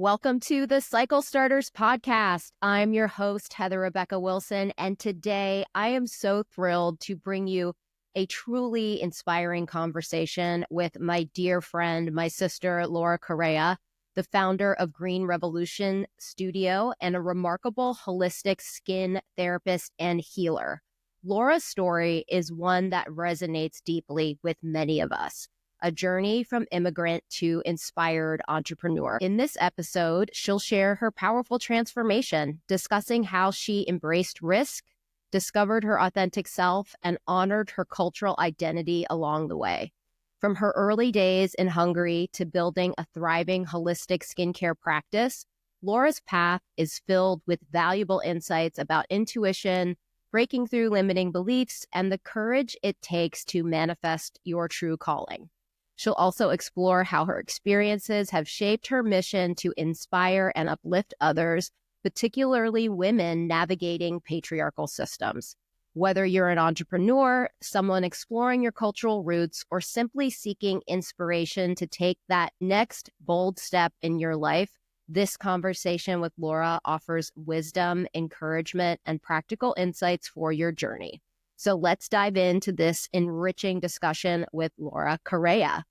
Welcome to the Cycle Starters podcast. I'm your host, Heather Rebecca Wilson, and today I am so thrilled to bring you a truly inspiring conversation with my dear friend, my sister, Laura Correa, the founder of Green Revolution Studio and a remarkable holistic skin therapist and healer. Laura's story is one that resonates deeply with many of us. A journey from immigrant to inspired entrepreneur. In this episode, she'll share her powerful transformation, discussing how she embraced risk, discovered her authentic self, and honored her cultural identity along the way. From her early days in Hungary to building a thriving holistic skincare practice, Laura's path is filled with valuable insights about intuition, breaking through limiting beliefs, and the courage it takes to manifest your true calling. She'll also explore how her experiences have shaped her mission to inspire and uplift others, particularly women navigating patriarchal systems. Whether you're an entrepreneur, someone exploring your cultural roots, or simply seeking inspiration to take that next bold step in your life, this conversation with Laura offers wisdom, encouragement, and practical insights for your journey. So let's dive into this enriching discussion with Laura Correa.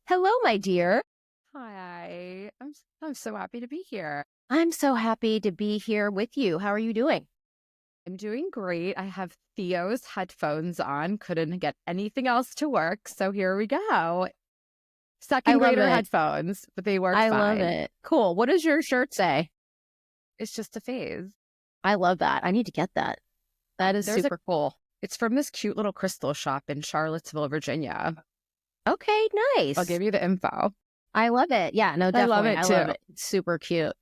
Hello, my dear. Hi, I'm so happy to be here. I'm so happy to be here with you. How are you doing? I'm doing great. I have Theo's headphones on. Couldn't get anything else to work, so here we go. Second grader headphones, but they work fine. I love it. Cool. What does your shirt say? It's just a phase. I love that. I need to get that. That is super cool. It's from this cute little crystal shop in Charlottesville, Virginia. Okay, nice. I'll give you the info. I love it. Yeah, no, definitely. I love it too. Love it. It's super cute.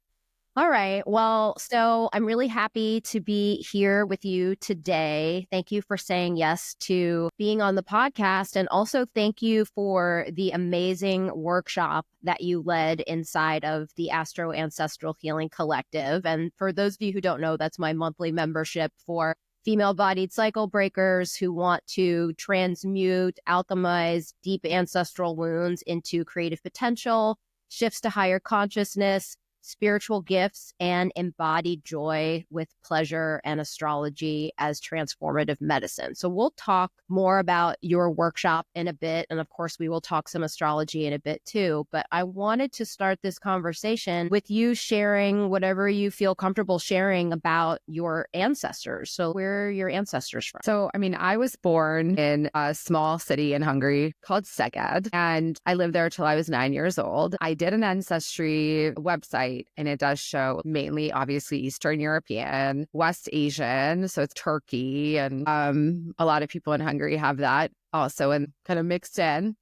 All right. Well, so I'm really happy to be here with you today. Thank you for saying yes to being on the podcast. And also thank you for the amazing workshop that you led inside of the Ancestral Healing Collective. And for those of you who don't know, that's my monthly membership for female-bodied cycle breakers who want to transmute, alchemize deep ancestral wounds into creative potential, shifts to higher consciousness, spiritual gifts, and embodied joy with pleasure and astrology as transformative medicine. So we'll talk more about your workshop in a bit. And of course, we will talk some astrology in a bit too. But I wanted to start this conversation with you sharing whatever you feel comfortable sharing about your ancestors. So where are your ancestors from? So, I was born in a small city in Hungary called Szeged, and I lived there till I was 9 years old. I did an ancestry website, and it does show mainly, obviously, Eastern European, West Asian, so it's Turkey, and a lot of people in Hungary have that also, and kind of mixed in.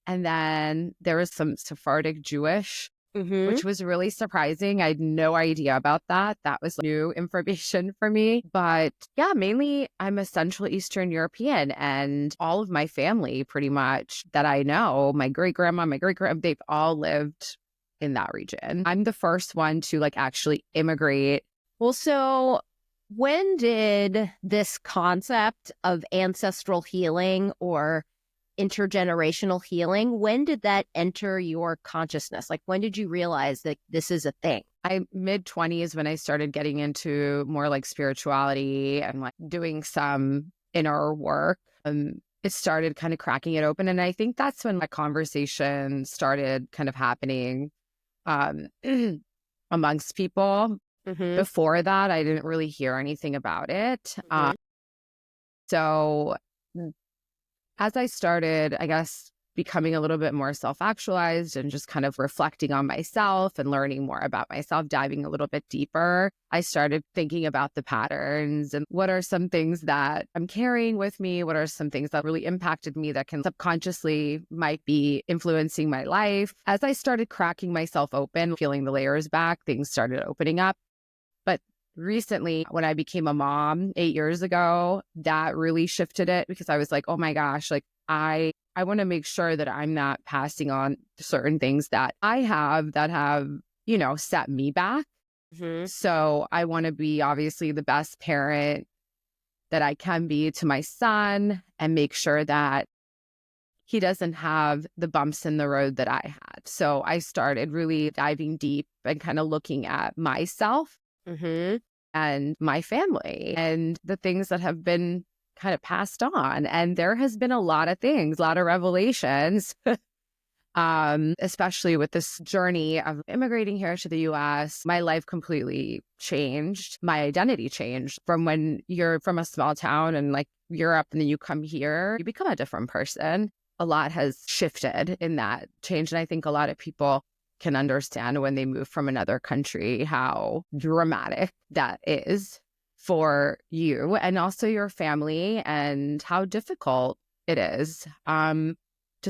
And then there was some Sephardic Jewish, which was really surprising. I had no idea about that. That was new information for me. But yeah, mainly I'm a Central Eastern European, and all of my family pretty much that I know, my great-grandma, they've all lived in that region. I'm the first one to actually immigrate. Well, so when did this concept of ancestral healing or intergenerational healing, when did that enter your consciousness? When did you realize that this is a thing? I mid-20s when I started getting into more spirituality and doing some inner work. It started kind of cracking it open. And I think that's when my conversation started kind of happening amongst people. Before that, I didn't really hear anything about it. So as I started, I guess, becoming a little bit more self-actualized and just kind of reflecting on myself and learning more about myself, diving a little bit deeper, I started thinking about the patterns and what are some things that I'm carrying with me? What are some things that really impacted me that can subconsciously might be influencing my life? As I started cracking myself open, peeling the layers back, things started opening up. But recently, when I became a mom 8 years ago, that really shifted it because I was like, oh my gosh, I want to make sure that I'm not passing on certain things that I have that have, set me back. So I want to be obviously the best parent that I can be to my son and make sure that he doesn't have the bumps in the road that I had. So I started really diving deep and kind of looking at myself and my family and the things that have been kind of passed on. And there has been a lot of things, a lot of revelations, especially with this journey of immigrating here to the US. My life completely changed. My identity changed from when you're from a small town and like Europe and then you come here, you become a different person. A lot has shifted in that change. And I think a lot of people can understand when they move from another country how dramatic that is for you and also your family, and how difficult it is to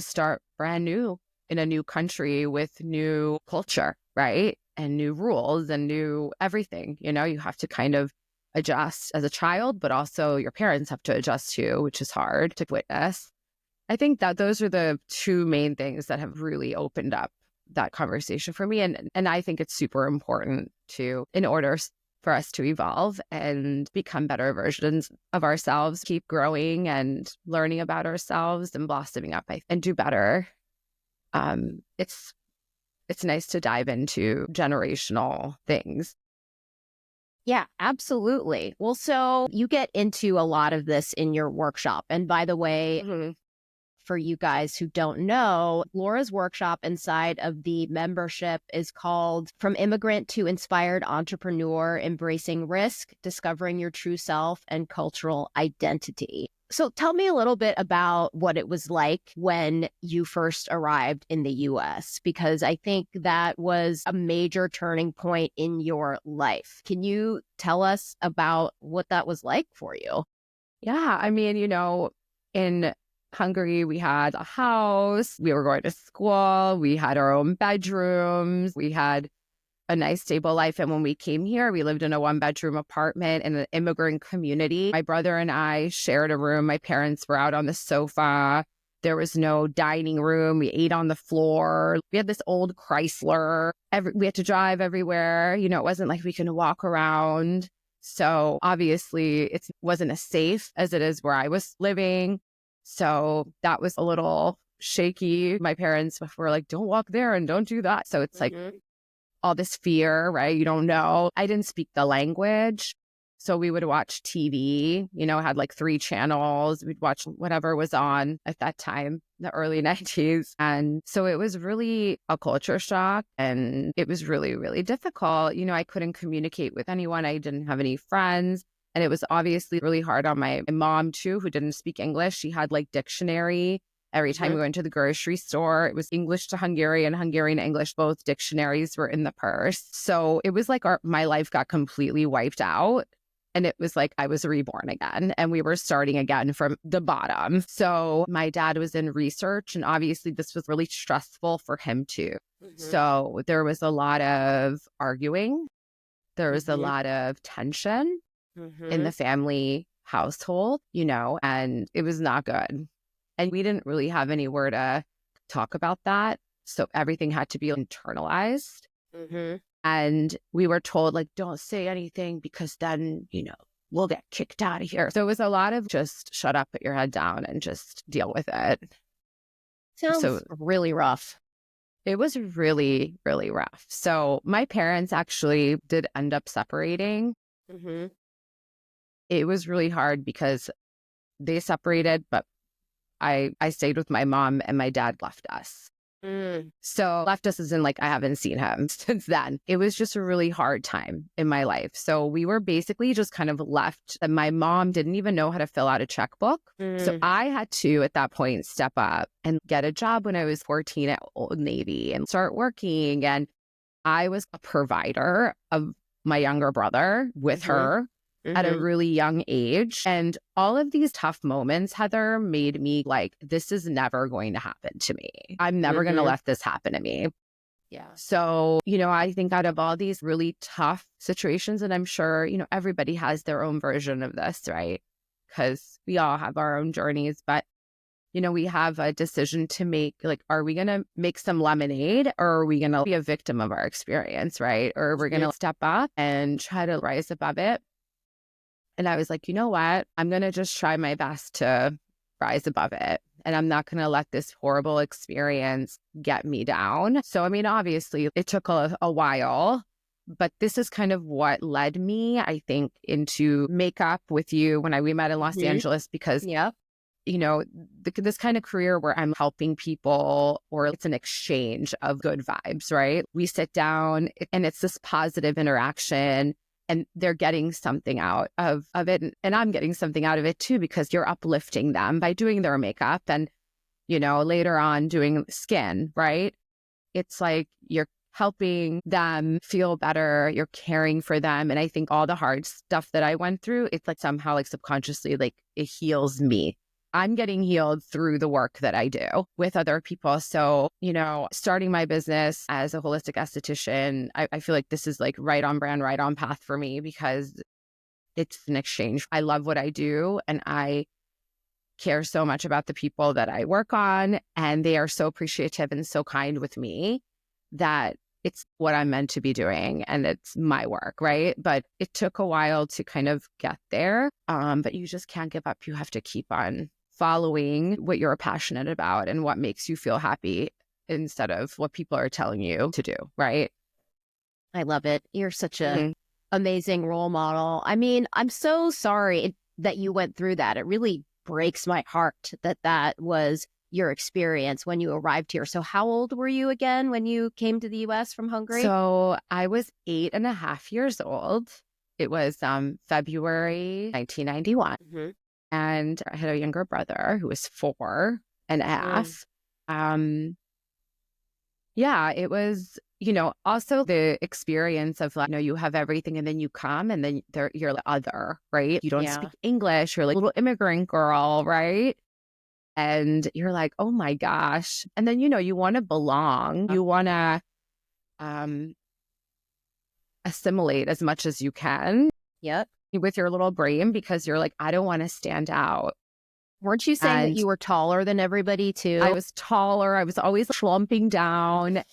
start brand new in a new country with new culture, right? And new rules and new everything. You know, you have to kind of adjust as a child, but also your parents have to adjust to, which is hard to witness. I think that those are the two main things that have really opened up that conversation for me. And I think it's super important to, in order for us to evolve and become better versions of ourselves, keep growing and learning about ourselves and blossoming up and do better. It's nice to dive into generational things. Yeah, absolutely. Well, so you get into a lot of this in your workshop. And by the way, for you guys who don't know, Laura's workshop inside of the membership is called From Immigrant to Inspired Entrepreneur, Embracing Risk, Discovering Your True Self and Cultural Identity. So tell me a little bit about what it was like when you first arrived in the US, because I think that was a major turning point in your life. Can you tell us about what that was like for you? Yeah, I mean, you know, in Hungary, we had a house, we were going to school, we had our own bedrooms, we had a nice stable life. And when we came here, we lived in a 1-bedroom apartment in an immigrant community. My brother and I shared a room. My parents were out on the sofa. There was no dining room. We ate on the floor. We had this old Chrysler. We had to drive everywhere. You know, it wasn't like we could walk around. So obviously it wasn't as safe as it is where I was living. So that was a little shaky. My parents were like, don't walk there and don't do that. So it's like all this fear, right? You don't know. I didn't speak the language. So we would watch TV, you know, had like 3 channels. We'd watch whatever was on at that time, the early 90s. And so it was really a culture shock, and it was really, really difficult. You know, I couldn't communicate with anyone. I didn't have any friends. And it was obviously really hard on my mom too, who didn't speak English. She had like dictionary. Every time we went to the grocery store, it was English to Hungarian, Hungarian to English. Both dictionaries were in the purse. So it was like my life got completely wiped out. And it was like I was reborn again, and we were starting again from the bottom. So my dad was in research, and obviously this was really stressful for him too. So there was a lot of arguing. There was a lot of tension in the family household, you know, and it was not good. And we didn't really have anywhere to talk about that. So everything had to be internalized. And we were told, like, don't say anything because then, you know, we'll get kicked out of here. So it was a lot of just shut up, put your head down and just deal with it. Sounds really rough. It was really, really rough. So my parents actually did end up separating. It was really hard because they separated, but I stayed with my mom and my dad left us. So left us as in like I haven't seen him since then. It was just a really hard time in my life. So we were basically just kind of left. And my mom didn't even know how to fill out a checkbook. So I had to, at that point, step up and get a job when I was 14 at Old Navy and start working. And I was a provider of my younger brother with her at a really young age. And all of these tough moments, Heather, made me like, this is never going to happen to me. I'm never going to let this happen to me. Yeah. So, you know, I think out of all these really tough situations, and I'm sure, you know, everybody has their own version of this, right? Because we all have our own journeys, but, you know, we have a decision to make, like, are we going to make some lemonade, or are we going to be a victim of our experience, right? Or we're going to step up and try to rise above it. And I was like, you know what? I'm going to just try my best to rise above it and I'm not going to let this horrible experience get me down. So, I mean, obviously it took a while, but this is kind of what led me, I think, into makeup with you when we met in Los Angeles, because Yeah. this kind of career where I'm helping people, or it's an exchange of good vibes, right? We sit down and it's this positive interaction, and they're getting something out of it. And I'm getting something out of it too, because you're uplifting them by doing their makeup and, later on doing skin, right? It's like you're helping them feel better, you're caring for them. And I think all the hard stuff that I went through, it's like somehow like subconsciously, like it heals me. I'm getting healed through the work that I do with other people. So, starting my business as a holistic esthetician, I feel like this is like right on brand, right on path for me, because it's an exchange. I love what I do, and I care so much about the people that I work on, and they are so appreciative and so kind with me that it's what I'm meant to be doing, and it's my work, right? But it took a while to kind of get there. But you just can't give up. You have to keep on following what you're passionate about and what makes you feel happy, instead of what people are telling you to do, right? I love it. You're such a amazing role model. I mean, I'm so sorry that you went through that. It really breaks my heart that was your experience when you arrived here. So how old were you again when you came to the US from Hungary? So I was 8.5 years old. It was February 1991. And I had a younger brother who was 4.5. Yeah, it was, also the experience of like, you have everything, and then you come, and then you're the other, right? You don't speak English. You're like a little immigrant girl, right? And you're like, oh my gosh. And then, you want to belong. You want to assimilate as much as you can. Yep. With your little brain, because you're like, I don't want to stand out. Weren't you saying that you were taller than everybody too? I was taller. I was always slumping down.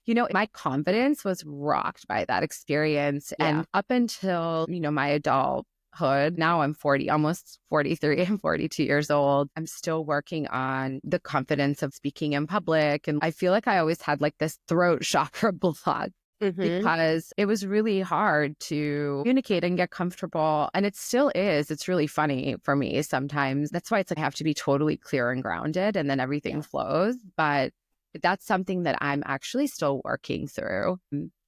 My confidence was rocked by that experience. Yeah. And up until, my adulthood, now I'm 40, almost 43, I'm 42 years old. I'm still working on the confidence of speaking in public. And I feel like I always had like this throat chakra block, because it was really hard to communicate and get comfortable. And it still is. It's really funny for me sometimes. That's why it's like I have to be totally clear and grounded, and then everything flows. But that's something that I'm actually still working through.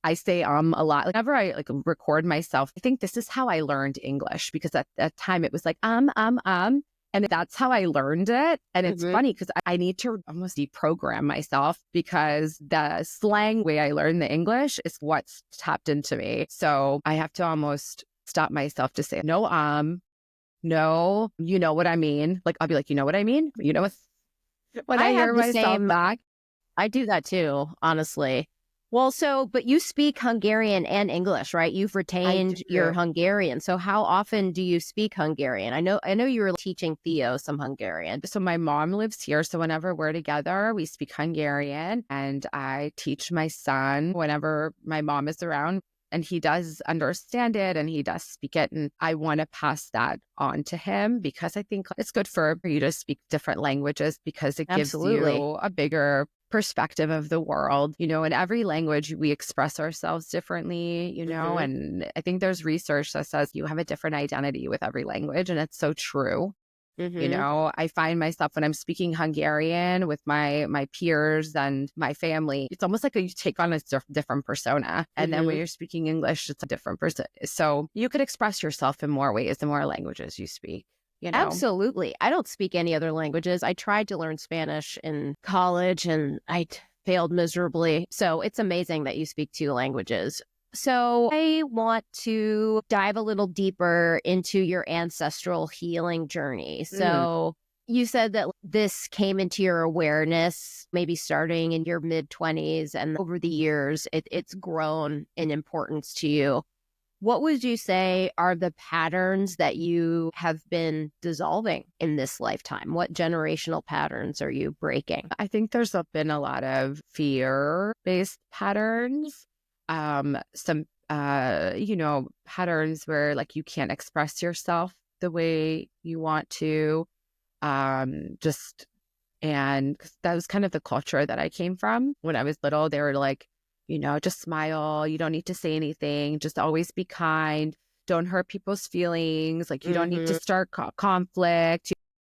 I say a lot. Like, whenever I record myself, I think this is how I learned English, because at that time it was like and that's how I learned it. And it's funny because I need to almost deprogram myself, because the slang way I learned the English is what's tapped into me. So I have to almost stop myself to say, no, you know what I mean? Like, I'll be like, you know what I mean? When I hear myself back. I do that too, honestly. Well, but you speak Hungarian and English, right? You've retained your Hungarian. So how often do you speak Hungarian? I know you were teaching Theo some Hungarian. So my mom lives here. So whenever we're together, we speak Hungarian, and I teach my son whenever my mom is around, and he does understand it and he does speak it. And I want to pass that on to him, because I think it's good for you to speak different languages, because it gives you a bigger perspective of the world. In every language we express ourselves differently, and I think there's research that says you have a different identity with every language, and it's so true. I find myself when I'm speaking Hungarian with my peers and my family, it's almost like you take on a different persona. And then when you're speaking English, it's a different person. So you could express yourself in more ways the more languages you speak. Absolutely. I don't speak any other languages. I tried to learn Spanish in college and I failed miserably. So it's amazing that you speak 2 languages. So I want to dive a little deeper into your ancestral healing journey. So you said that this came into your awareness maybe starting in your mid-20s, and over the years, it's grown in importance to you. What would you say are the patterns that you have been dissolving in this lifetime? What generational patterns are you breaking? I think there's been a lot of fear-based patterns. Some, patterns where like you can't express yourself the way you want to. Just And 'cause that was kind of the culture that I came from when I was little. They were like, just smile. You don't need to say anything. Just always be kind. Don't hurt people's feelings. Like, you don't need to start conflict.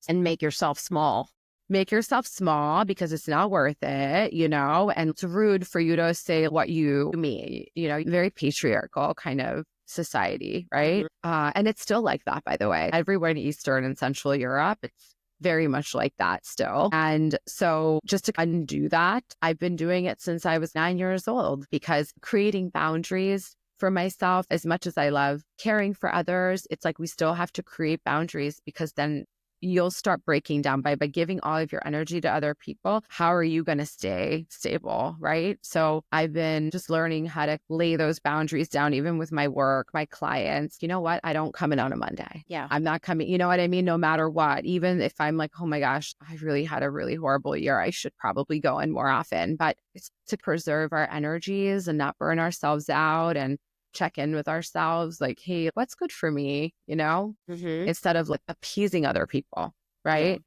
And make yourself small. Make yourself small because it's not worth it, and it's rude for you to say what you mean, very patriarchal kind of society, right? And it's still like that, by the way. Everywhere in Eastern and Central Europe, it's very much like that still. And so just to undo that, I've been doing it since I was 9 years old, because creating boundaries for myself, as much as I love caring for others, it's like we still have to create boundaries, because then you'll start breaking down by giving all of your energy to other people. How are you going to stay stable, right? So I've been just learning how to lay those boundaries down, even with my work, my clients. You know what? I don't come in on a Monday. Yeah. I'm not coming, you know what I mean? No matter what, even if I'm like, oh my gosh, I really had a really horrible year, I should probably go in more often. But it's to preserve our energies and not burn ourselves out, and check in with ourselves, like, hey, what's good for me, instead of like appeasing other people, right? Yeah.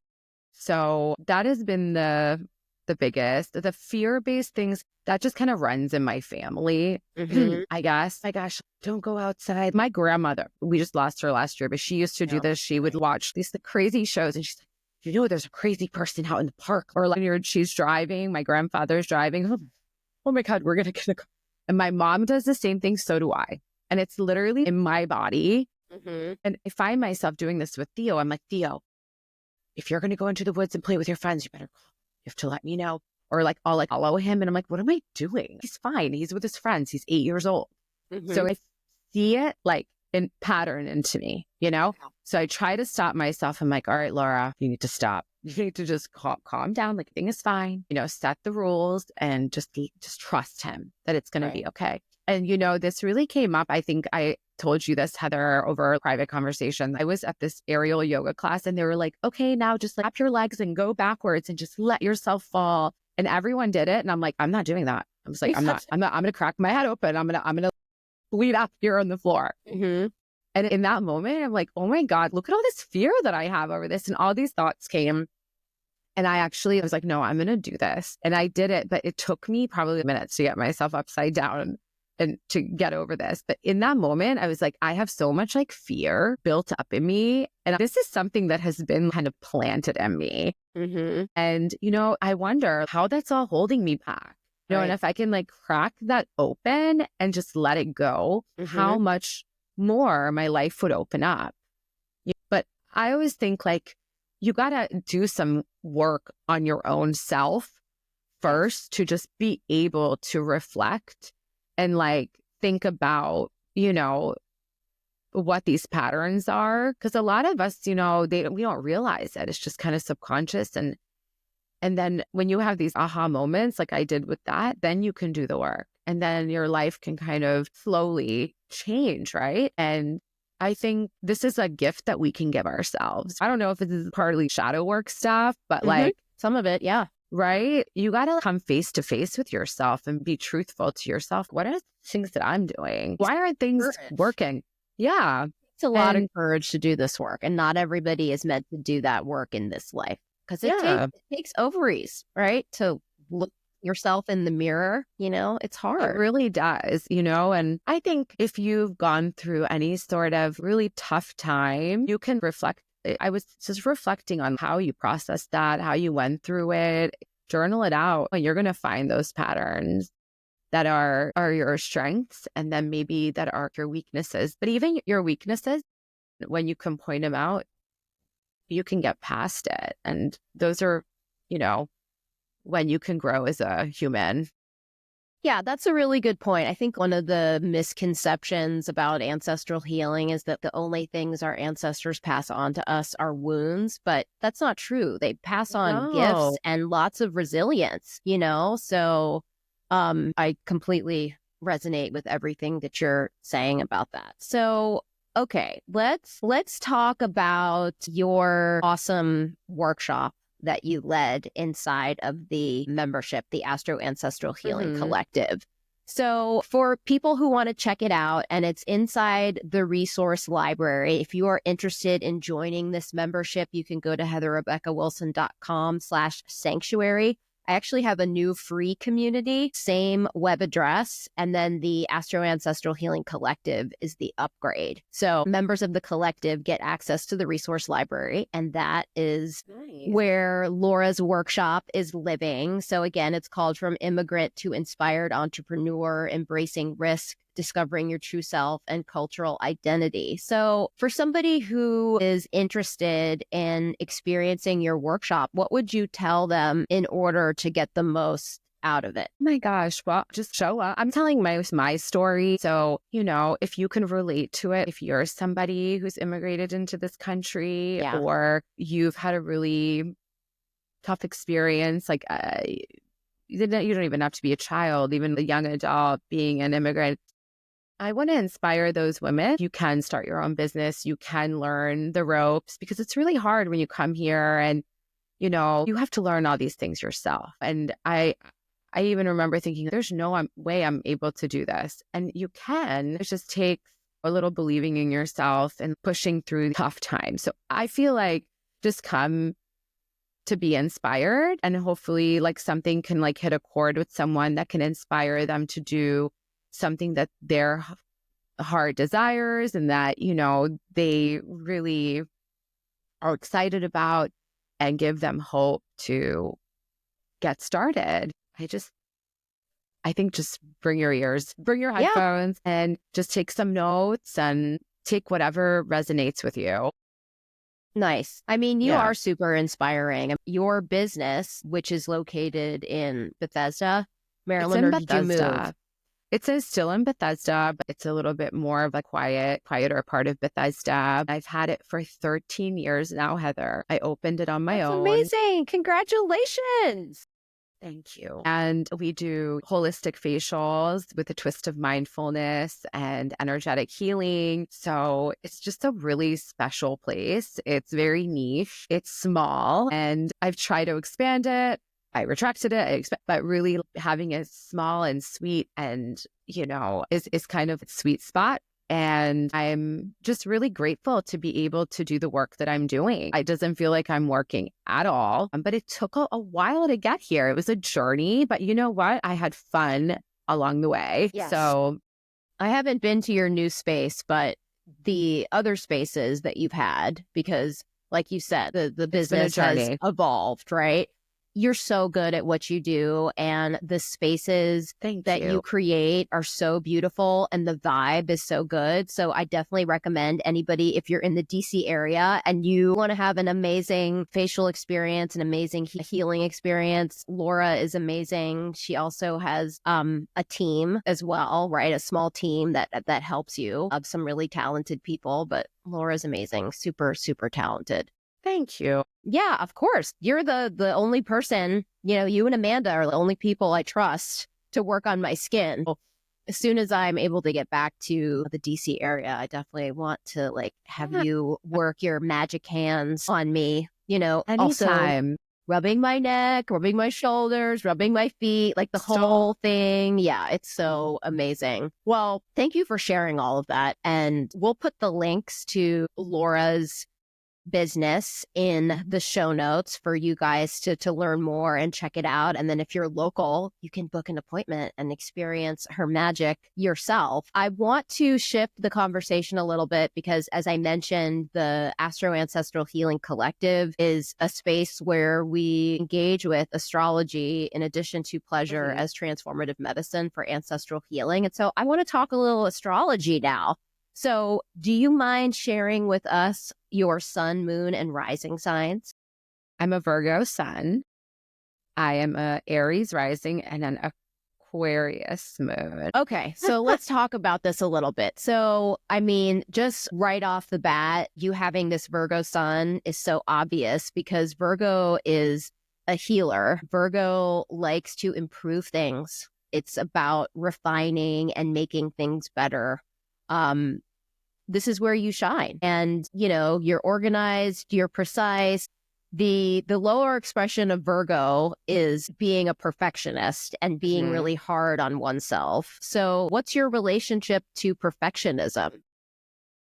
So that has been the biggest. The fear-based things that just kind of runs in my family, I guess. My gosh, don't go outside. My grandmother, we just lost her last year, but she used to do this. She would watch these crazy shows, and she's like, there's a crazy person out in the park, or like she's driving. My grandfather's driving. Oh my God, we're gonna get a car. And my mom does the same thing, so do I. And it's literally in my body. And I find myself doing this with Theo. I'm like, Theo, if you're going to go into the woods and play with your friends, you have to let me know. Or like, I'll like follow him. And I'm like, what am I doing? He's fine. He's with his friends. He's 8 years old. So I see it like in pattern into me, So I try to stop myself. I'm like, all right, Laura, you need to stop. You need to just calm down. Like, everything is fine. Set the rules and just trust him that it's going to be okay. And, this really came up. I think I told you this, Heather, over a private conversation. I was at this aerial yoga class, and they were like, okay, now just like wrap your legs and go backwards and just let yourself fall. And everyone did it. And I'm like, I'm not doing that. I was like, I'm going to crack my head open. I'm going to bleed out here on the floor. And in that moment, I'm like, oh my God, look at all this fear that I have over this. And all these thoughts came. And I was like, no, I'm going to do this. And I did it. But it took me probably minutes to get myself upside down and to get over this. But in that moment, I was like, I have so much like fear built up in me. And this is something that has been kind of planted in me. And, I wonder how that's all holding me back. And if I can like crack that open and just let it go, how much more my life would open up. But I always think like, you got to do some work on your own self first to just be able to reflect and like think about, what these patterns are. Because a lot of us, we don't realize it. It's just kind of subconscious. And then when you have these aha moments, like I did with that, then you can do the work. And then your life can kind of slowly change, right? And I think this is a gift that we can give ourselves. I don't know if this is partly shadow work stuff, but like some of it, yeah. Right? You got to come face to face with yourself and be truthful to yourself. What are the things that I'm doing? Why aren't things working? Yeah. It's a lot of courage to do this work. And not everybody is meant to do that work in this life. Because it takes ovaries, right? To look yourself in the mirror, it's hard. It really does, and I think if you've gone through any sort of really tough time, you can reflect. I was just reflecting on how you processed that, how you went through it, journal it out. You're going to find those patterns that are your strengths, and then maybe that are your weaknesses. But even your weaknesses, when you can point them out, you can get past it. And those are, when you can grow as a human. Yeah, that's a really good point. I think one of the misconceptions about ancestral healing is that the only things our ancestors pass on to us are wounds, but that's not true. They pass on gifts and lots of resilience, So I completely resonate with everything that you're saying about that. So, okay, let's talk about your awesome workshop that you led inside of the membership, the Ancestral Healing Collective. So for people who want to check it out, and it's inside the resource library, if you are interested in joining this membership, you can go to heatherrebeccawilson.com/sanctuary. I actually have a new free community, same web address. And then the Ancestral Healing Collective is the upgrade. So members of the collective get access to the resource library. And that is where Laura's workshop is living. So again, it's called From Immigrant to Inspired Entrepreneur, Embracing Risk, Discovering Your True Self, and Cultural Identity. So for somebody who is interested in experiencing your workshop, what would you tell them in order to get the most out of it? Oh my gosh, well, just show up. I'm telling my story. So, if you can relate to it, if you're somebody who's immigrated into this country or you've had a really tough experience, like you don't even have to be a child, even a young adult being an immigrant. I want to inspire those women. You can start your own business. You can learn the ropes, because it's really hard when you come here and, you have to learn all these things yourself. And I even remember thinking, there's no way I'm able to do this. And you can. It just takes a little believing in yourself and pushing through tough times. So I feel like just come to be inspired, and hopefully like something can like hit a chord with someone that can inspire them to do something that their heart desires and that, they really are excited about, and give them hope to get started. I think just bring your ears, bring your headphones, and just take some notes and take whatever resonates with you. Nice. I mean, you are super inspiring. Your business, which is located in Bethesda, Maryland, or did you move? It's still in Bethesda, but it's a little bit more of a quieter part of Bethesda. I've had it for 13 years now, Heather. I opened it on my own. Amazing. Congratulations. Thank you. And we do holistic facials with a twist of mindfulness and energetic healing. So it's just a really special place. It's very niche. It's small, and I've tried to expand it. I retracted it, but really having it small and sweet and, is kind of a sweet spot. And I'm just really grateful to be able to do the work that I'm doing. It doesn't feel like I'm working at all, but it took a while to get here. It was a journey, but you know what? I had fun along the way. Yes. So I haven't been to your new space, but the other spaces that you've had, because like you said, the business has evolved, right? You're so good at what you do, and the spaces that you create are so beautiful, and the vibe is so good. So I definitely recommend anybody, if you're in the DC area and you want to have an amazing facial experience, an amazing healing experience, Laura is amazing. She also has a team as well, right? A small team that helps you, of some really talented people, but Laura's amazing, super, super talented. Thank you. Yeah, of course. You're the only person, you and Amanda are the only people I trust to work on my skin. As soon as I'm able to get back to the DC area, I definitely want to have you work your magic hands on me, Anytime. Also rubbing my neck, rubbing my shoulders, rubbing my feet, the whole thing. Yeah, it's so amazing. Well, thank you for sharing all of that. And we'll put the links to Laura's business in the show notes for you guys to learn more and check it out. And then if you're local, you can book an appointment and experience her magic yourself. I want to shift the conversation a little bit because, as I mentioned, the Ancestral Healing Collective is a space where we engage with astrology in addition to pleasure as transformative medicine for ancestral healing. And so I want to talk a little astrology now. So do you mind sharing with us your sun, moon, and rising signs? I'm a Virgo sun. I am a Aries rising and an Aquarius moon. Okay, so let's talk about this a little bit. So, I mean, just right off the bat, you having this Virgo sun is so obvious because Virgo is a healer. Virgo likes to improve things. It's about refining and making things better. This is where you shine. And, you're organized, you're precise, The lower expression of Virgo is being a perfectionist and being really hard on oneself. So what's your relationship to perfectionism?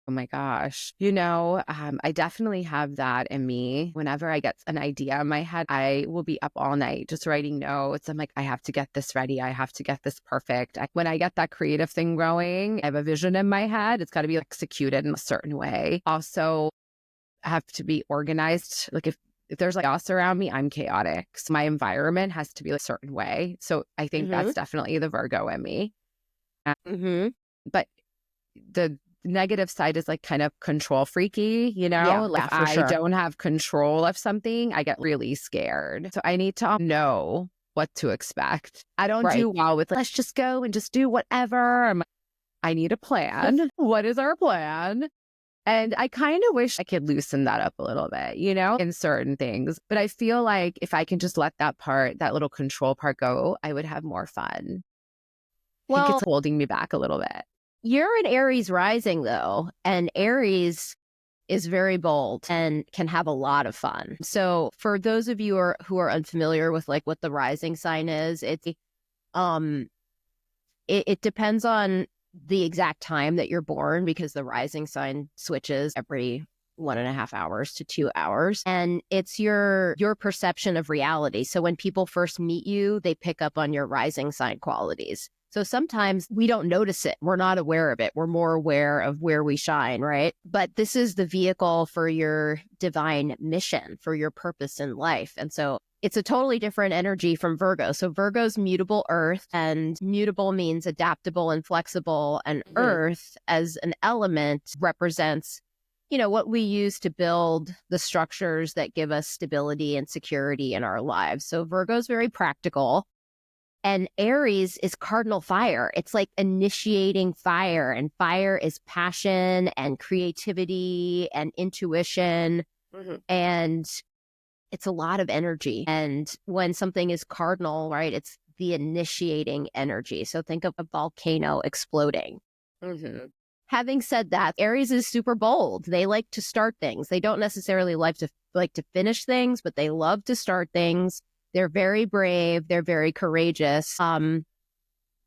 Oh my gosh. I definitely have that in me. Whenever I get an idea in my head, I will be up all night just writing notes. I'm like, I have to get this ready. I have to get this perfect. When I get that creative thing going, I have a vision in my head. It's got to be executed in a certain way. Also, I have to be organized. Like if there's chaos around me, I'm chaotic. So my environment has to be a certain way. So I think that's definitely the Virgo in me. But the negative side is kind of control freaky, Yeah, if for I sure. don't have control of something, I get really scared. So I need to know what to expect. I don't do well with let's just go and just do whatever. I need a plan. What is our plan? And I kind of wish I could loosen that up a little bit, in certain things. But I feel like if I can just let that little control part go, I would have more fun. I think it's holding me back a little bit. You're an Aries rising, though, and Aries is very bold and can have a lot of fun. So for those of you who are unfamiliar with what the rising sign is, it depends on the exact time that you're born, because the rising sign switches every 1.5 hours to 2 hours. And it's your perception of reality. So when people first meet you, they pick up on your rising sign qualities. So sometimes we don't notice it. We're not aware of it. We're more aware of where we shine, right? But this is the vehicle for your divine mission, for your purpose in life. And so it's a totally different energy from Virgo. So Virgo's mutable earth, and mutable means adaptable and flexible. And earth as an element represents, what we use to build the structures that give us stability and security in our lives. So Virgo's very practical. And Aries is cardinal fire. It's like initiating fire, and fire is passion and creativity and intuition. And it's a lot of energy. And when something is cardinal, right, it's the initiating energy. So think of a volcano exploding. Having said that, Aries is super bold. They like to start things. They don't necessarily like to finish things, but they love to start things. They're very brave. They're very courageous. And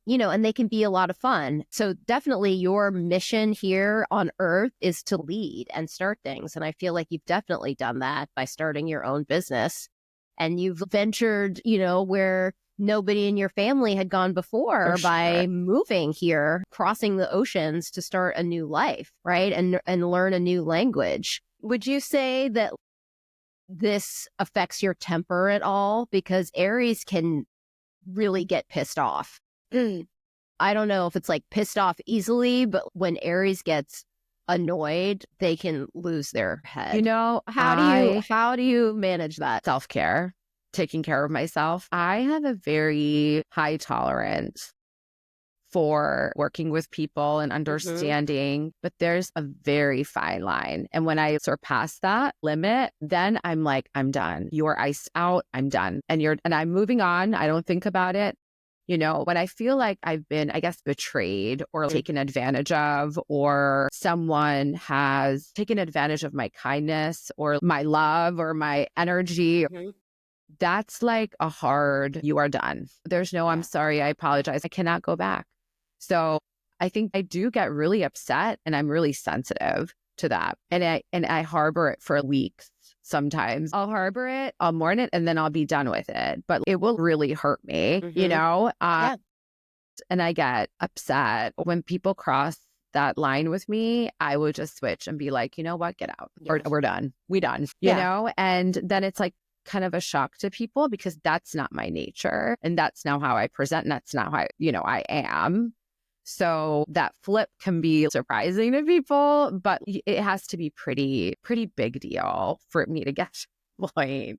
they can be a lot of fun. So definitely your mission here on Earth is to lead and start things. And I feel like you've definitely done that by starting your own business. And you've ventured, where nobody in your family had gone before by moving here, crossing the oceans to start a new life, right? And learn a new language. Would you say that this affects your temper at all? Because Aries can really get pissed off. I don't know if it's pissed off easily, but when Aries gets annoyed, they can lose their head. How do you manage that? Self-care, taking care of myself. I have a very high tolerance for working with people and understanding, but there's a very fine line. And when I surpass that limit, then I'm like, I'm done. You are iced out. I'm done. And I'm moving on. I don't think about it. When I feel like I've been, I guess, betrayed or taken advantage of, or someone has taken advantage of my kindness or my love or my energy, that's a hard, you are done. There's no, I'm sorry, I apologize. I cannot go back. So I think I do get really upset, and I'm really sensitive to that. And I harbor it for weeks. Sometimes I'll harbor it, I'll mourn it, and then I'll be done with it. But it will really hurt me, And I get upset when people cross that line with me. I would just switch and be like, you know what, get out. Or we're done. We done, And then it's kind of a shock to people, because that's not my nature. And that's not how I present. And that's not how I am. So that flip can be surprising to people, but it has to be pretty big deal for me to get to the point.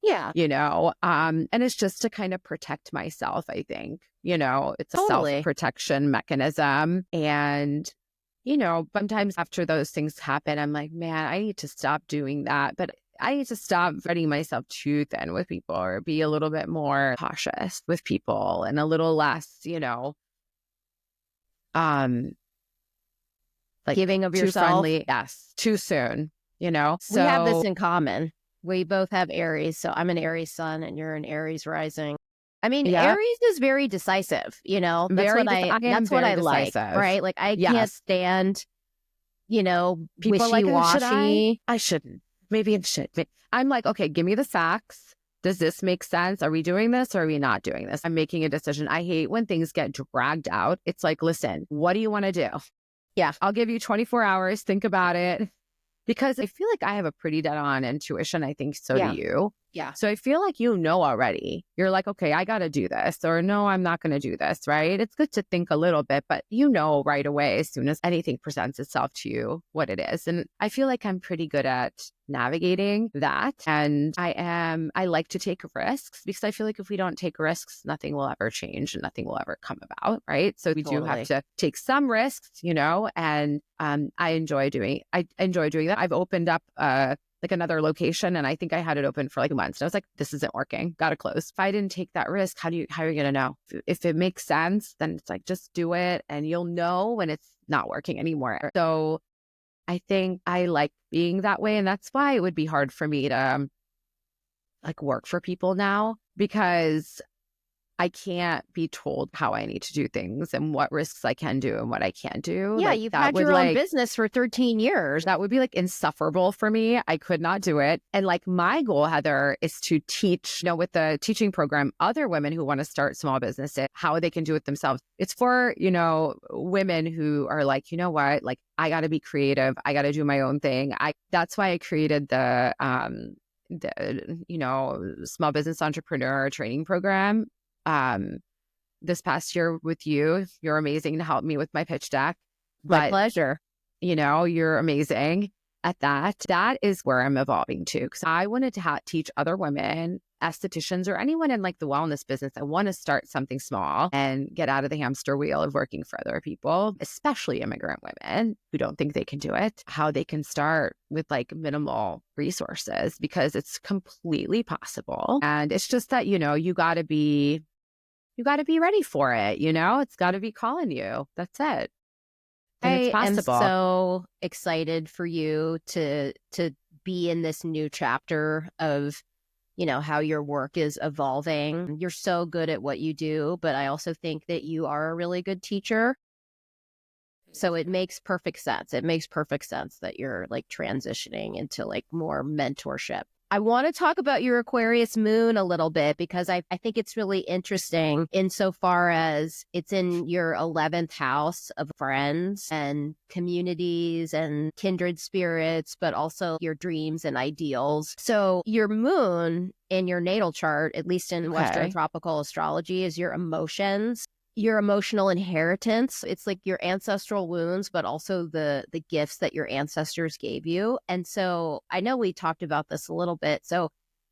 And it's just to kind of protect myself, I think. It's a self-protection mechanism. And, sometimes after those things happen, I'm like, man, I need to stop doing that. But I need to stop spreading myself too thin with people, or be a little bit more cautious with people and a little less, giving of yourself. Friendly, yes, too soon, So we have this in common. We both have Aries. So I'm an Aries sun and you're an Aries rising. I mean, Yeah. Aries is very decisive, you know, I am that's what very I like, decisive. right? Like I can't Yes. stand, you know, People are like, should I? wishy-washy. I shouldn't. Maybe I should. I'm like, okay, give me the facts. Does this make sense? Are we doing this or are we not doing this? I'm making a decision. I hate when things get dragged out. It's like, listen, what do you want to do? Yeah. I'll give you 24 hours. Think about it. Because I feel like I have a pretty dead on intuition. I think so do Yeah. you. Yeah. So I feel like you know already. You're like, okay, I got to do this, or no, I'm not going to do this, right? It's good to think a little bit, but you know right away as soon as anything presents itself to you what it is. And I feel like I'm pretty good at navigating that. And I like to take risks because I feel like if we don't take risks, nothing will ever change and nothing will ever come about, right? So we do have to take some risks, you know, and I enjoy doing that. I've opened up like another location, and I think I had it open for like months. And I was like, this isn't working. Got to close. If I didn't take that risk, how are you going to know? If it makes sense, then it's like, just do it and you'll know when it's not working anymore. So I think I like being that way. And that's why it would be hard for me to like work for people now, because I can't be told how I need to do things and what risks I can do and what I can't do. Yeah, like, you've had your own business for 13 years. That would be like insufferable for me. I could not do it. And like my goal, Heather, is to teach, you know, with the teaching program, other women who want to start small businesses, how they can do it themselves. It's for, you know, women who are like, you know what, like I got to be creative. I got to do my own thing. That's why I created the you know, small business entrepreneur training program. This past year with you, you're amazing to help me with my pitch deck. My pleasure. You know, you're amazing at that. That is where I'm evolving to, because I wanted to teach other women, estheticians, or anyone in like the wellness business. I want to start something small and get out of the hamster wheel of working for other people, especially immigrant women who don't think they can do it, how they can start with like minimal resources, because it's completely possible. And it's just that, you know, you got to be ready for it. You know, it's got to be calling you. That's it. And it's possible. I am so excited for you to be in this new chapter of, you know, how your work is evolving. You're so good at what you do, but I also think that you are a really good teacher. So it makes perfect sense. It makes perfect sense that you're like transitioning into like more mentorship. I want to talk about your Aquarius moon a little bit, because I think it's really interesting insofar as it's in your 11th house of friends and communities and kindred spirits, but also your dreams and ideals. So your moon in your natal chart, at least in Western tropical astrology, is your emotions, your emotional inheritance. It's like your ancestral wounds, but also the gifts that your ancestors gave you. And so I know we talked about this a little bit. So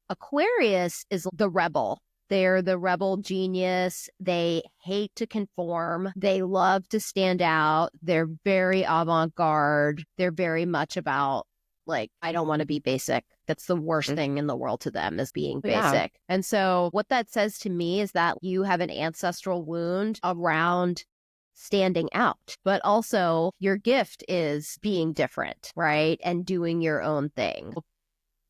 Aquarius is the rebel. They're the rebel genius. They hate to conform. They love to stand out. They're very avant-garde. They're very much about like, I don't want to be basic. That's the worst thing in the world to them, is being basic. Yeah. And so what that says to me is that you have an ancestral wound around standing out, but also your gift is being different, right? And doing your own thing.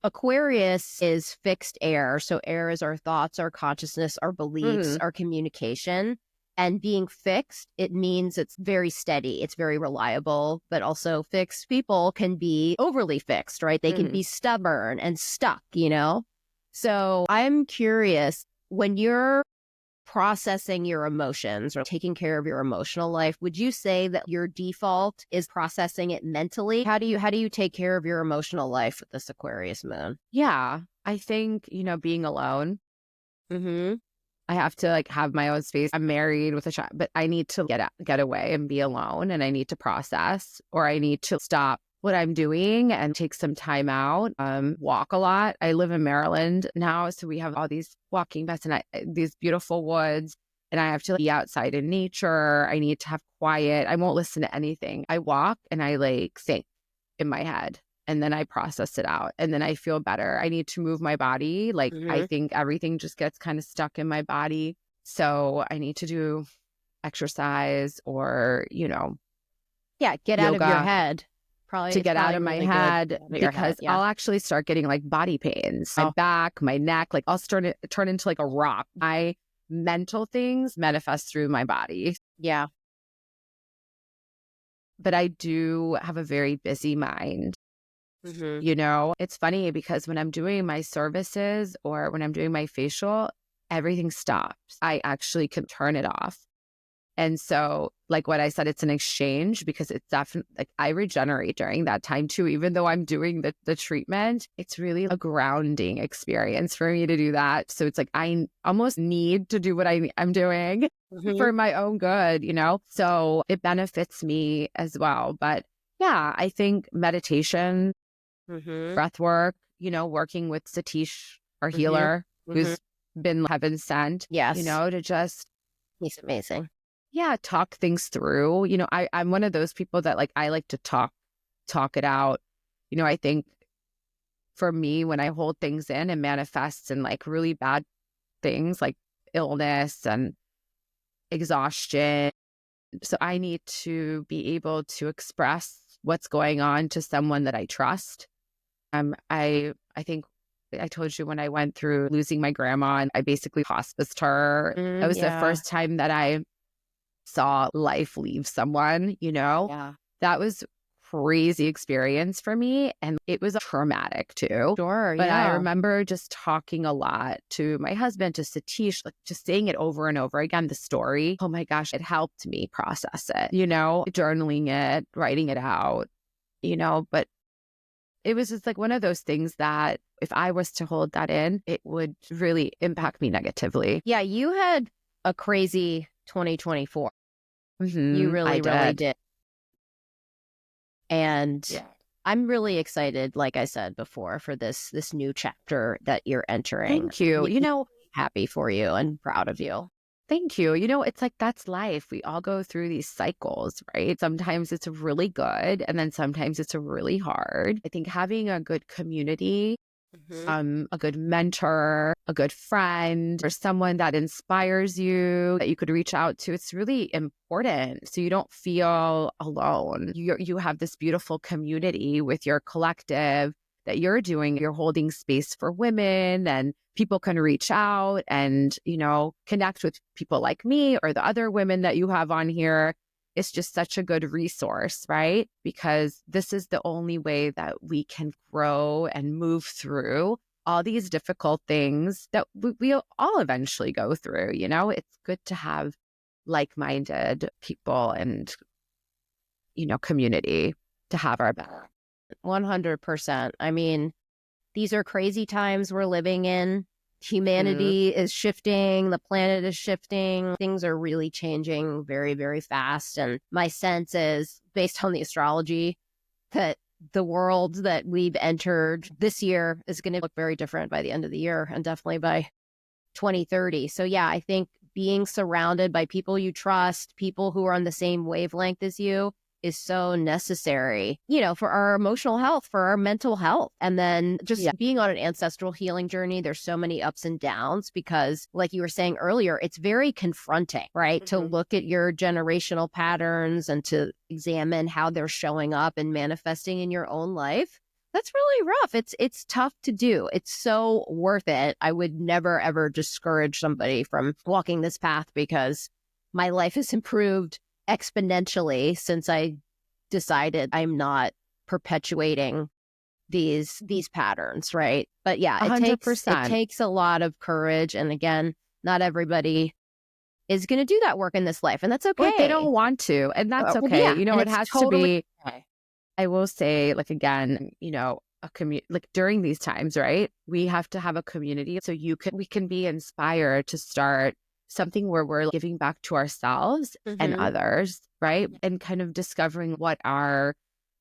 Aquarius is fixed air. So air is our thoughts, our consciousness, our beliefs, our communication. And being fixed, it means it's very steady. It's very reliable, but also fixed people can be overly fixed, right? They can be stubborn and stuck, you know? So I'm curious, when you're processing your emotions or taking care of your emotional life, would you say that your default is processing it mentally? How do you take care of your emotional life with this Aquarius moon? Yeah, I think, you know, being alone. I have to like have my own space. I'm married with a child, but I need to get away and be alone, and I need to process, or I need to stop what I'm doing and take some time out, walk a lot. I live in Maryland now, so we have all these walking paths and these beautiful woods, and I have to be outside in nature. I need to have quiet. I won't listen to anything. I walk and I like think in my head. And then I process it out, and then I feel better. I need to move my body. Like, I think everything just gets kind of stuck in my body. So I need to do exercise or, you know. Yeah, get yoga. out of your head. Probably to it's get out probably of my really good head out of your because head. Yeah. I'll actually start getting like body pains, my Oh. back, my neck, like I'll turn into like a rock. My mental things manifest through my body. Yeah. But I do have a very busy mind. Mm-hmm. You know, it's funny because when I'm doing my services or when I'm doing my facial, everything stops. I actually can turn it off. And so, like what I said, it's an exchange because it's definitely like I regenerate during that time too. Even though I'm doing the treatment, it's really a grounding experience for me to do that. So it's like I almost need to do what I'm doing Mm-hmm. for my own good, you know? So it benefits me as well. But yeah, I think meditation, Mm-hmm. breath work, you know, working with Satish, our Mm-hmm. healer, Mm-hmm. who's been heaven sent, Yes. you know, to just He's amazing. talk things through. You know, I'm one of those people that like I like to talk it out. You know, I think for me, when I hold things in, it manifests in like really bad things like illness and exhaustion. So I need to be able to express what's going on to someone that I trust. I think I told you when I went through losing my grandma and I basically hospiced her. That was the Yeah. first time that I saw life leave someone, you know? Yeah. That was crazy experience for me. And it was traumatic too. Sure. But I Yeah. remember just talking a lot to my husband, to Satish, like just saying it over and over again, the story. Oh my gosh, it helped me process it, you know, journaling it, writing it out, you know, but it was just like one of those things that if I was to hold that in, it would really impact me negatively. Yeah. You had a crazy 2024. You really, really did. And Yeah. I'm really excited, like I said before, for this new chapter that you're entering. Thank you. You know, Happy for you and proud of you. thank you. You know, it's like that's life. We all go through these cycles, right? Sometimes it's really good and then sometimes it's really hard. I think having a good community, a good mentor, a good friend, or someone that inspires you that you could reach out to, it's really important. So you don't feel alone. You have this beautiful community with your collective that you're doing. You're holding space for women and people can reach out and, you know, connect with people like me or the other women that you have on here. It's just such a good resource, right? Because this is the only way that we can grow and move through all these difficult things that we all eventually go through. You know, it's good to have like-minded people and, you know, community to have our back. 100%. I mean, these are crazy times we're living in. Humanity is shifting. The planet is shifting. Things are really changing very, very fast. And my sense is, based on the astrology, that the world that we've entered this year is going to look very different by the end of the year and definitely by 2030. So yeah, I think being surrounded by people you trust, people who are on the same wavelength as you is so necessary, you know, for our emotional health, for our mental health. And then just being on an ancestral healing journey, there's so many ups and downs because like you were saying earlier, it's very confronting, right? To look at your generational patterns and to examine how they're showing up and manifesting in your own life. That's really rough. It's tough to do. It's so worth it. I would never, ever discourage somebody from walking this path because my life has improved exponentially since I decided I'm not perpetuating these patterns, right? But yeah, it 100%. takes a lot of courage. And again, not everybody is going to do that work in this life, and that's okay. But they don't want to, and that's Well, okay. yeah, You know, and it it's has totally to be. okay. I will say, like, again, you know, a community, like during these times, right? We have to have a community so we can be inspired to start something where we're giving back to ourselves and others, right? And kind of discovering what our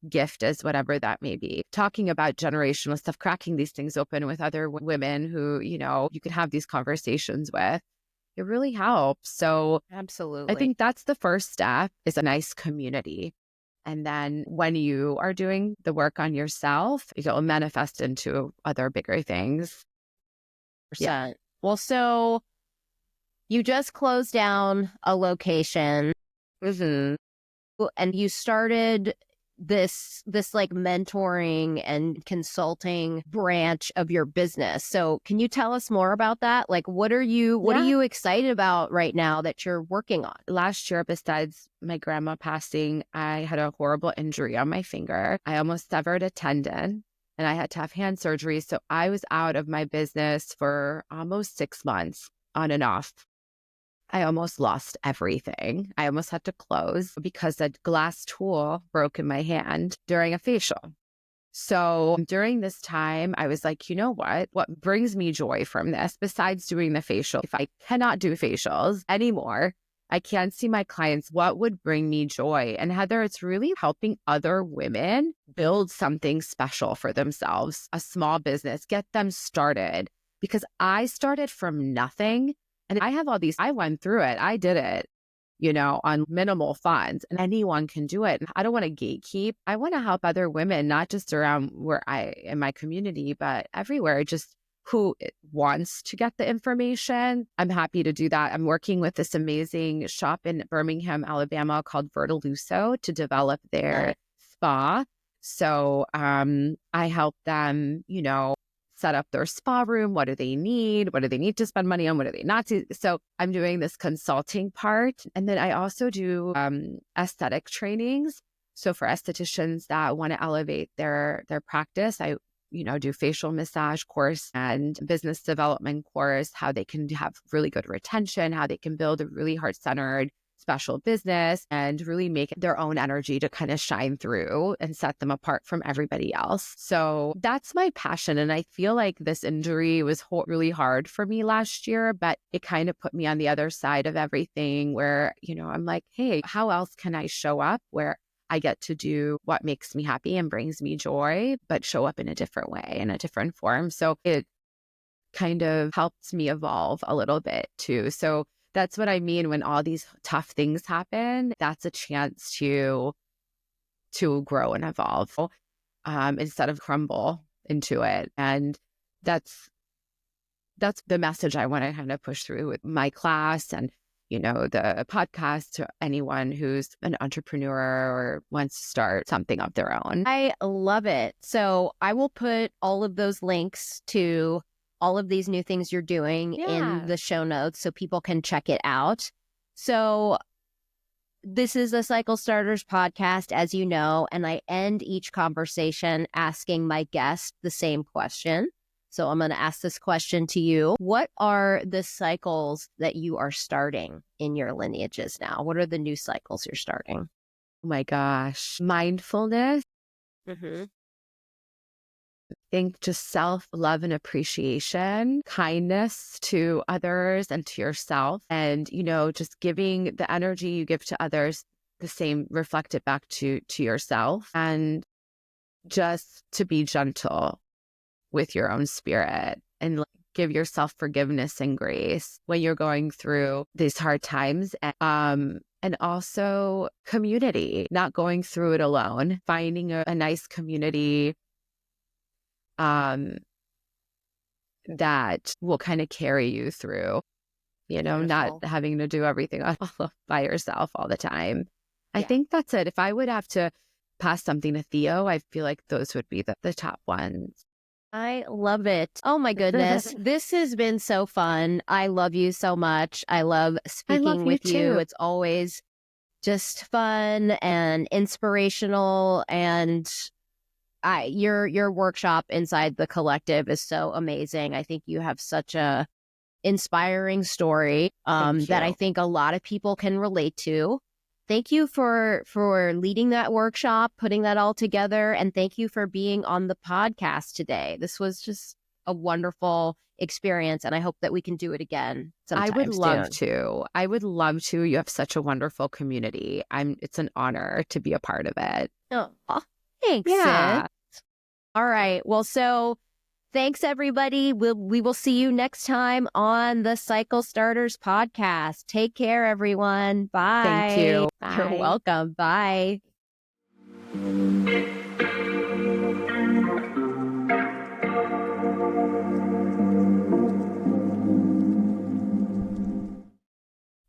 gift is, whatever that may be. Talking about generational stuff, cracking these things open with other women who, you know, you can have these conversations with. It really helps. So Absolutely. I think that's the first step, is a nice community. And then when you are doing the work on yourself, it'll manifest into other bigger things. Yeah. Well, so you just closed down a location and you started this like mentoring and consulting branch of your business. So can you tell us more about that? Like, what are you excited about right now that you're working on? Last year, besides my grandma passing, I had a horrible injury on my finger. I almost severed a tendon and I had to have hand surgery. So I was out of my business for almost 6 months on and off. I almost lost everything. I almost had to close because a glass tool broke in my hand during a facial. So during this time, I was like, you know what? What brings me joy from this, besides doing the facial? If I cannot do facials anymore, I can't see my clients, what would bring me joy? And Heather, it's really helping other women build something special for themselves, a small business, get them started. Because I started from nothing. And I have all these, I went through it. I did it, on minimal funds, and anyone can do it. And I don't want to gatekeep. I want to help other women, not just around in my community, but everywhere, just who wants to get the information. I'm happy to do that. I'm working with this amazing shop in Birmingham, Alabama called Verdeluso to develop their spa. So I help them, set up their spa room. What do they need? What do they need to spend money on? What do they not do? So I'm doing this consulting part. And then I also do aesthetic trainings. So for estheticians that want to elevate their practice, I do facial massage course and business development course, how they can have really good retention, how they can build a really heart-centered special business and really make their own energy to kind of shine through and set them apart from everybody else. So that's my passion. And I feel like this injury was really hard for me last year, but it kind of put me on the other side of everything where, I'm like, hey, how else can I show up where I get to do what makes me happy and brings me joy, but show up in a different way, in a different form. So it kind of helps me evolve a little bit too. So that's what I mean when all these tough things happen. That's a chance to grow and evolve instead of crumble into it. And that's the message I want to kind of push through with my class and, the podcast to anyone who's an entrepreneur or wants to start something of their own. I love it. So I will put all of those links to all of these new things you're doing in the show notes so people can check it out. So this is a Cycle Starters podcast, as you know, and I end each conversation asking my guest the same question. So I'm going to ask this question to you. What are the cycles that you are starting in your lineages now? What are the new cycles you're starting? Oh my gosh. Mindfulness. Mm-hmm. I think just self-love and appreciation, kindness to others and to yourself. And, just giving the energy you give to others, the same, reflect it back to yourself. And just to be gentle with your own spirit and give yourself forgiveness and grace when you're going through these hard times. And also community, not going through it alone, finding a nice community that will kind of carry you through, not having to do everything all by yourself all the time. Yeah. I think that's it. If I would have to pass something to Theo, I feel like those would be the top ones. I love it. Oh my goodness. This has been so fun. I love you so much. I love speaking with you. It's always just fun and inspirational, and your workshop inside the collective is so amazing. I think you have such a inspiring story that I think a lot of people can relate to. Thank you for leading that workshop, putting that all together, and thank you for being on the podcast today. This was just a wonderful experience, and I hope that we can do it again sometime I would love soon. to. I would love to. You have such a wonderful community. It's an honor to be a part of it. Oh, thanks. Yeah. Sid. All right. Well, so thanks, everybody. We will see you next time on the Cycle Starters podcast. Take care, everyone. Bye. Thank you. Bye. You're welcome. Bye.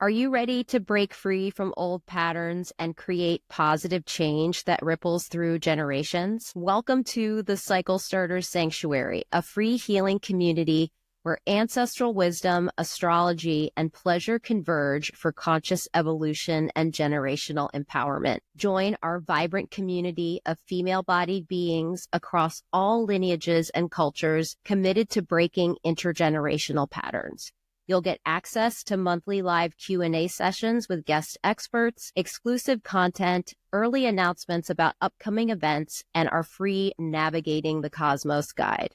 Are you ready to break free from old patterns and create positive change that ripples through generations? Welcome to the Cycle Starters Sanctuary, a free healing community where ancestral wisdom, astrology, and pleasure converge for conscious evolution and generational empowerment. Join our vibrant community of female-bodied beings across all lineages and cultures committed to breaking intergenerational patterns. You'll get access to monthly live Q&A sessions with guest experts, exclusive content, early announcements about upcoming events, and our free Navigating the Cosmos guide.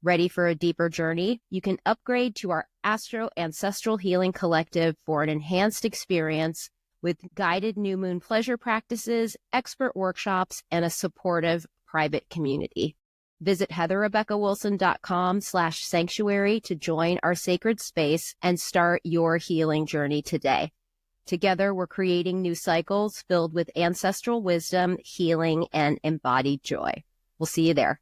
Ready for a deeper journey? You can upgrade to our Ancestral Healing Collective for an enhanced experience with guided new moon pleasure practices, expert workshops, and a supportive private community. Visit heatherrebeccawilson.com/sanctuary to join our sacred space and start your healing journey today. Together, we're creating new cycles filled with ancestral wisdom, healing, and embodied joy. We'll see you there.